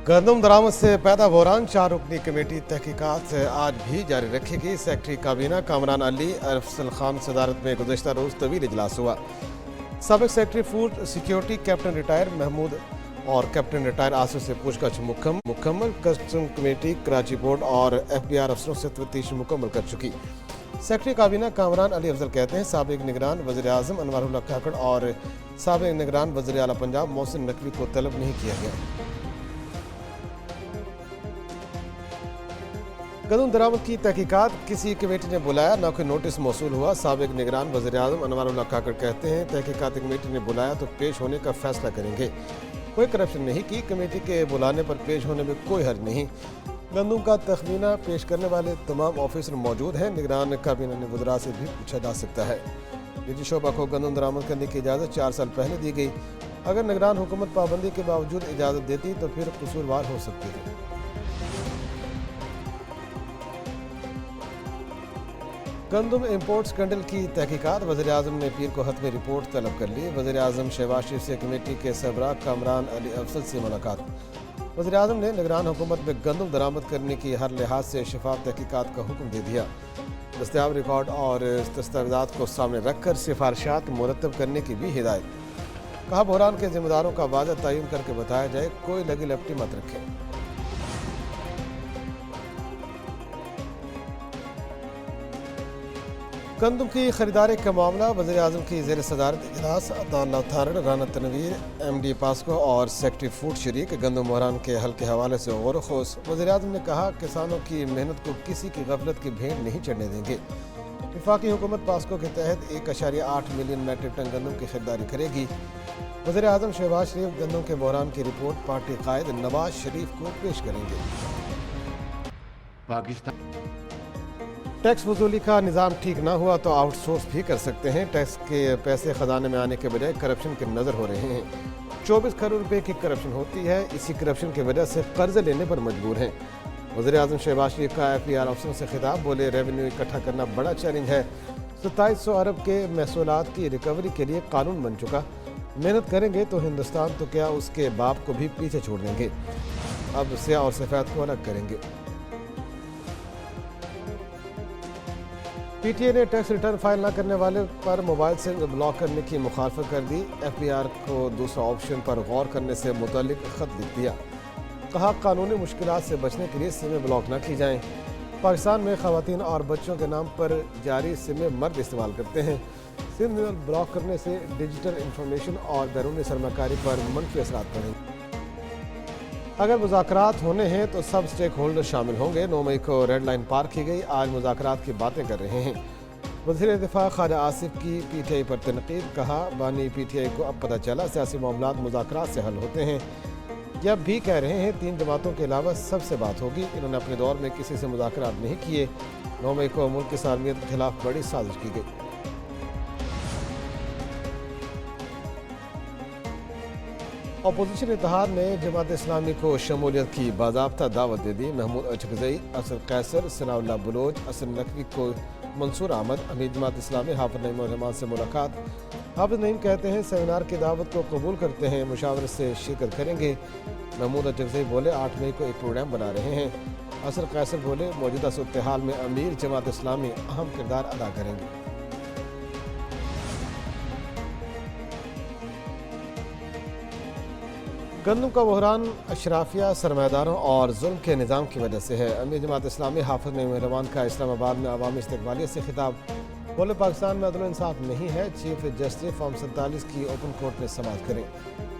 गंदम दरामद से पैदा बहरान 4 रुकनी कमेटी तहकीकात आज भी जारी रखेगी। सेक्रेटरी काबीना कामरान अली अफसल खान सदारत में गुज़श्ता रोज़ तवील इजलास हुआ। साबिक secretary food security captain retire Mahmood और कैप्टन रिटायर आसिफ से पूछताछ मुकम्मल। कस्टम कमेटी कराची बोर्ड और FBR अफसरों से तफ्तीश मुकम्मल कर चुकी। सेक्रेटरी काबीना कामरान अली अफजल कहते हैं साबिक निगरान वज़ीर आज़म अनवारुल्लाह काकड़ और साबिक निगरान वज़ीर आला पंजाब मोहसिन नकवी को तलब नहीं किया गया। गंदम दरामद की तहकीकात किसी कमेटी ने बुलाया, न कोई नोटिस मौसूल हुआ। साबिक निगरान वज़ीर आज़म अनवारुल्लाह काकड़ कहते हैं तहकीकात कमेटी ने बुलाया तो पेश होने का फैसला करेंगे। कोई करप्शन नहीं की, कमेटी के बुलाने पर पेश होने में कोई हर्ज नहीं। गंदम का तखमीना पेश करने वाले तमाम ऑफिसर मौजूद हैं। निगरान काबीना ने वज़रा से भी पूछा जा सकता है। निजी शोबा को गंदम दरामद करने की इजाज़त 4 साल पहले दी गई। अगर निगरान हुकूमत पाबंदी के बावजूद इजाज़त देती तो फिर कसूरवार हो सकती है। गंदम इम्पोर्ट स्कैंडल की तहकीकात वज़ीर आज़म ने पीर को हतमी रिपोर्ट तलब कर ली। वज़ीर आज़म शहबाज शरीफ से कमेटी के सरबराह कामरान अली अफसल से मुलाकात। वज़ीर आज़म ने निगरान हुकूमत में गंदम दरामद करने की हर लिहाज से शफाफ तहकीकात का हुक्म दे दिया। दस्तयाब रिकॉर्ड और दस्तावेज़ात को सामने रखकर सिफारिशात मुरतब करने की भी हिदायत। कहा बहरान के जिम्मेदारों का वाज़ह तयन करके बताया जाए, कोई लगी लपटी मत रखे। गंदम की खरीदारी का मामला वज़ीर आज़म की ज़ेर सदारत इजलास अताउल्लाह थारड़, राना तनवीर, MD पास्को और सेक्रेटरी फूड शरीक गंदम बहरान के हल के हवाले से गौर खोस। वज़ीर आज़म ने कहा किसानों की मेहनत को किसी की गफलत की भेंट नहीं चढ़ने देंगे। वफाकी हुकूमत पास्को के तहत 1.8 मिलियन मेट्रिक टन गंदम की खरीदारी करेगी। वज़ीर आज़म शहबाज शरीफ गंदम के बहरान की रिपोर्ट पार्टी कायद नवाज शरीफ को पेश करेंगे। पाकिस्तान टैक्स वसूली का निज़ाम ठीक ना हुआ तो आउटसोर्स भी कर सकते हैं। टैक्स के पैसे खजाने में आने के बजाय करप्शन के नज़र हो रहे हैं। 24 करोड़ रुपए की करप्शन होती है। इसी करप्शन की वजह से कर्ज लेने पर मजबूर हैं। वज़ीर आज़म शहबाज शरीफ का FBR अफसरों से खिताब, बोले रेवेन्यू इकट्ठा करना बड़ा चैलेंज है। 2700 अरब के महसूलात की रिकवरी के लिए कानून बन चुका। मेहनत करेंगे तो हिंदुस्तान तो क्या उसके बाप को भी पीछे छोड़ देंगे। अब स्याह और सफ़ेद को अलग करेंगे। PTA ने टैक्स रिटर्न फाइल न करने वाले पर मोबाइल से ब्लॉक करने की मुखालफत कर दी। FBR को दूसरा ऑप्शन पर गौर करने से मुतल्लिक ख़त लिख दिया। कहा कानूनी मुश्किलात से बचने के लिए सिमें ब्लॉक न की जाएं। पाकिस्तान में ख़वातीन और बच्चों के नाम पर जारी सिमें मर्द इस्तेमाल करते हैं। सिम ब्लॉक करने से डिजिटल इंफॉर्मेशन और बैरूनी सरमाकारी पर मनफी असरात पड़ेंगे। अगर मुज़ाकरात होने हैं तो सब स्टेक होल्डर शामिल होंगे। 9 मई को रेड लाइन पार की गई। आज मुज़ाकरात की बातें कर रहे हैं। वज़ीर दिफा ख्वाजा आसिफ की PTI पर तनकीद। कहा बानी PTI को अब पता चला सियासी मामलात मुज़ाकरात से हल होते हैं। जब भी कह रहे हैं 3 जमातों के अलावा सबसे बात होगी। इन्होंने अपने दौर में किसी से मुज़ाकरात नहीं किए। 9 मई को मुल्क की सालमियत के खिलाफ बड़ी साजिश की गई। अपोजिशन इत्तेहाद ने जमात इस्लामी को शमूलियत की बाज़ाब्ता दावत दे दी। महमूद अचकज़ई, असद कैसर, सनाउल्लाह बलोच, असद नकवी को मंसूर अहमद, अमीर जमात इस्लामी हाफिज़ नईम रहमान से मुलाकात। हाफिज़ नईम कहते हैं सेमिनार की दावत को कबूल करते हैं, मुशावरत से शिरकत करेंगे। महमूद अचकज़ई बोले 8 मई को एक प्रोग्राम बना रहे हैं। असद कैसर बोले मौजूदा सूरत हाल में अमीर जमात इस्लामी अहम किरदार अदा करेंगे। गंदम का बहरान अशराफिया, सरमायादारों और जुल्म के निज़ाम की वजह से है। अमीर जमात इस्लामी हाफिज़ नईम रहमान का इस्लामाबाद में अवामी इस्तक़बालियत से खिताब। बोले पाकिस्तान में अदल इंसाफ नहीं है। चीफ जस्टिस फॉर्म 47 की ओपन कोर्ट में समाअत करें।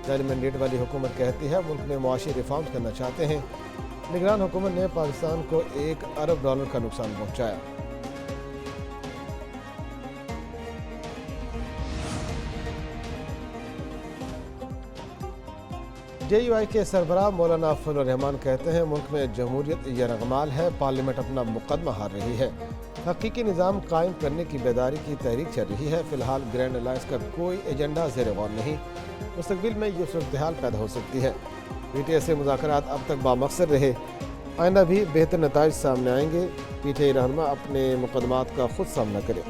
जाली मैंडेट वाली हुकूमत कहती है मुल्क में मुआशी रिफॉर्म्स करना चाहते हैं। निगरान हुकूमत ने पाकिस्तान को $1 अरब का नुकसान पहुँचाया। JUI के सरबराह मौलाना फजल रहमान कहते हैं मुल्क में जमहूरियत यरगमाल है। पार्लियामेंट अपना मुकदमा हार रही है। हकीकी निज़ाम कायम करने की बेदारी की तहरीक चल रही है। फ़िलहाल ग्रैंड अलायंस का कोई एजेंडा ज़ेर गौर नहीं। मुस्तक़बिल में ये सूरत हाल पैदा हो सकती है। PTA से मुज़ाकरात अब तक बामकसद रहे, आइंदा भी बेहतर नताइज सामने आएंगे। PTA रहनुमा अपने मुकदमात का खुद सामना करें।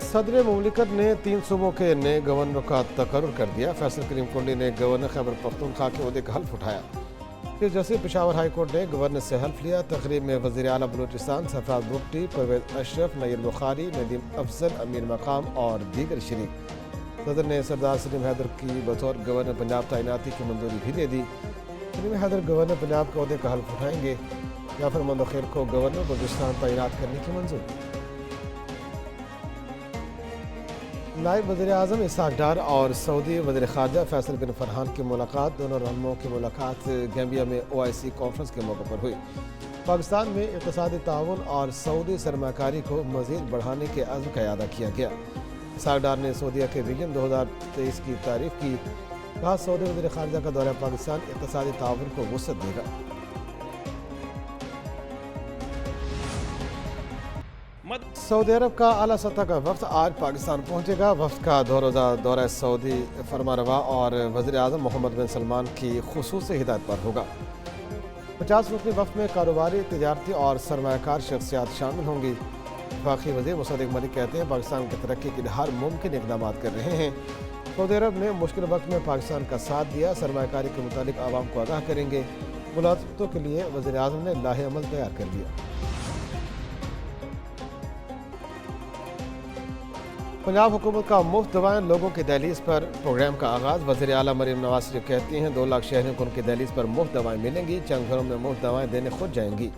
सदर मुमलिकत ने 3 सूबों के नए गवर्नरों का तकर्रुर कर दिया। फैसल करीम कुंडी ने गवर्नर खैबर पख्तूनख्वा के ओहदे का हल्फ उठाया। Chief justice Peshawar high court ने गवर्नर से हल्फ लिया। तकरीब में वज़ीर आला बलूचिस्तान सरफराज बुगटी, परवेज अशरफ, नईर बुखारी, नदीम अफजल, अमीर मकाम और दीगर शरीक। सदर ने सरदार सलीम हैदर की बतौर गवर्नर पंजाब तैनाती की मंजूरी भी दे दी। सलीम हैदर गवर्नर पंजाब के ओहदे का हल्फ उठाएंगे। जाफर मंदखेर को गवर्नर बलूचिस्तान तैनात करने की मंजूरी। नायब वज़ीर आज़म इसहाक डार और सऊदी वज़ीर ख़ारजा फैसल बिन फरहान की मुलाकात। दोनों रहनुमाओं की मुलाकात गैम्बिया में OIC कॉन्फ्रेंस के मौके पर हुई। पाकिस्तान में इक़्तिसादी ताउन और सऊदी सरमाकारी को मज़ीद बढ़ाने के अज़्म का इआदा किया गया। इसहाक डार ने सऊदीया के विजन 2023 की तारीफ़ की। कहा, सऊदी वज़ीर ख़ारजा का दौरा पाकिस्तान इक़्तिसादी ताउन को वुसअत देगा। सऊदी अरब का आला सतह का वफ्द आज पाकिस्तान पहुंचेगा। वफ्द का दौरा सऊदी फरमारवा और वज़ीर आज़म मोहम्मद बिन सलमान की खुसूसी हिदायत पर होगा। 50 रुकनी वफ्द में कारोबारी, तिजारती और सरमायाकार शख्सियात शामिल होंगी। वफाकी वज़ीर मुसद्दिक़ मलिक कहते हैं, पाकिस्तान की तरक्की के लिए हर मुमकिन इक़दाम कर रहे हैं। सऊदी अरब ने मुश्किल वक्त में पाकिस्तान का साथ दिया। सरमायाकारी के मुतालिक आवाम को आगाह करेंगे। मुलाज़मतों के लिए वज़ीर आज़म ने लाहे अमल तैयार कर लिया। पंजाब हुकूमत का मुफ्त दवाएं लोगों की दहलीज पर प्रोग्राम का आगाज़। वज़ीर आला मरीम नवाज शरीफ कहती हैं, 2 लाख शहरियों को उनकी दहलीज पर मुफ्त दवाएं मिलेंगी। चंद घरों में मुफ्त दवाएं देने खुद जाएंगी।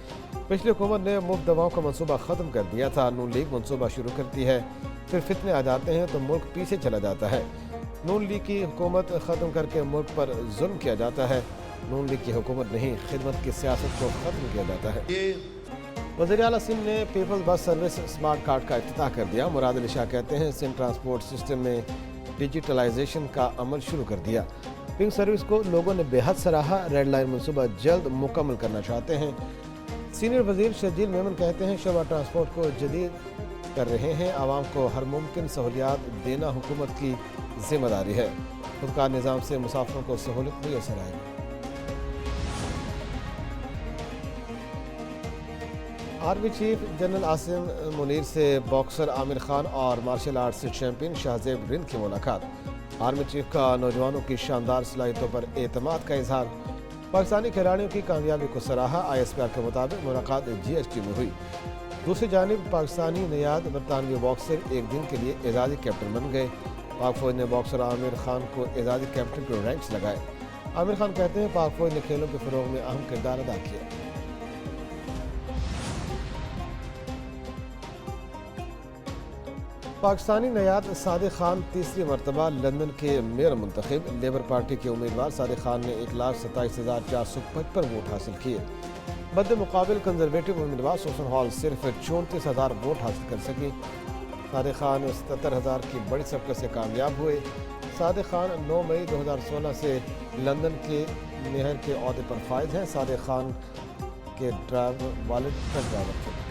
पिछली हुकूमत ने मुफ्त दवाओं का मनसूबा ख़त्म कर दिया था। नून लीग मनसूबा शुरू करती है, फिर फितने आ जाते हैं तो मुल्क पीछे चला जाता है। नून लीग की हुकूमत ख़त्म करके मुल्क पर जुल्म किया जाता है। नून लीग की हुकूमत नहीं, खिदमत की सियासत को ख़त्म किया जाता है। वज़ीर आला सिंध ने peoples bus service smart card का इफ्तिताह कर दिया। मुराद अली शाह कहते हैं, सिंध ट्रांसपोर्ट सिस्टम में डिजिटलाइजेशन का अमल शुरू कर दिया। पिंक सर्विस को लोगों ने बेहद सराहा। रेड लाइन मनसूबा जल्द मुकम्मल करना चाहते हैं। सीनियर वज़ीर शजील मेमन कहते हैं, शोबा ट्रांसपोर्ट को जदीद कर रहे हैं। आवाम को हर मुमकिन सहूलियात देना हुकूमत की जिम्मेदारी है। खुदकार निज़ाम से मुसाफिरों को सहूलत मुयसर आएगी। Army chief general Asim Munir से बॉक्सर आमिर खान और martial arts champion Shahzeb Rind की मुलाकात। आर्मी चीफ का नौजवानों की शानदार सलाहियतों पर एतमाद का इजहार। पाकिस्तानी खिलाड़ियों की कामयाबी को सराहा। ISPR के मुताबिक मुलाकात GST में हुई। दूसरी जानिब पाकिस्तानी नियाद बरतानवी बॉक्सर एक दिन के लिए एजाजी कैप्टन बन गए। पाक फौज ने बॉक्सर आमिर खान को एजाजी कैप्टन के रैंक्स लगाए। आमिर खान कहते हैं, पाक फौज ने खेलों के फ़रोग में अहम किरदार अदा किया। पाकिस्तानी नयाद सादिक खान तीसरी मरतबा लंदन के मेयर मुंतखब। लेबर पार्टी के उम्मीदवार सादिक खान ने 1,27,455 वोट हासिल किए। बद मुकाबिल कंजरवेटिव उम्मीदवार सुसन हॉल सिर्फ 34,000 वोट हासिल कर सकी। सादिक खान 77,000 की बड़ी सबकत से कामयाब हुए। सादिक खान 9 मई 2016 से लंदन के मेयर के ओहदे पर फायज हैं। सादिक खान के वालिद ट्रक ड्राइवर थे।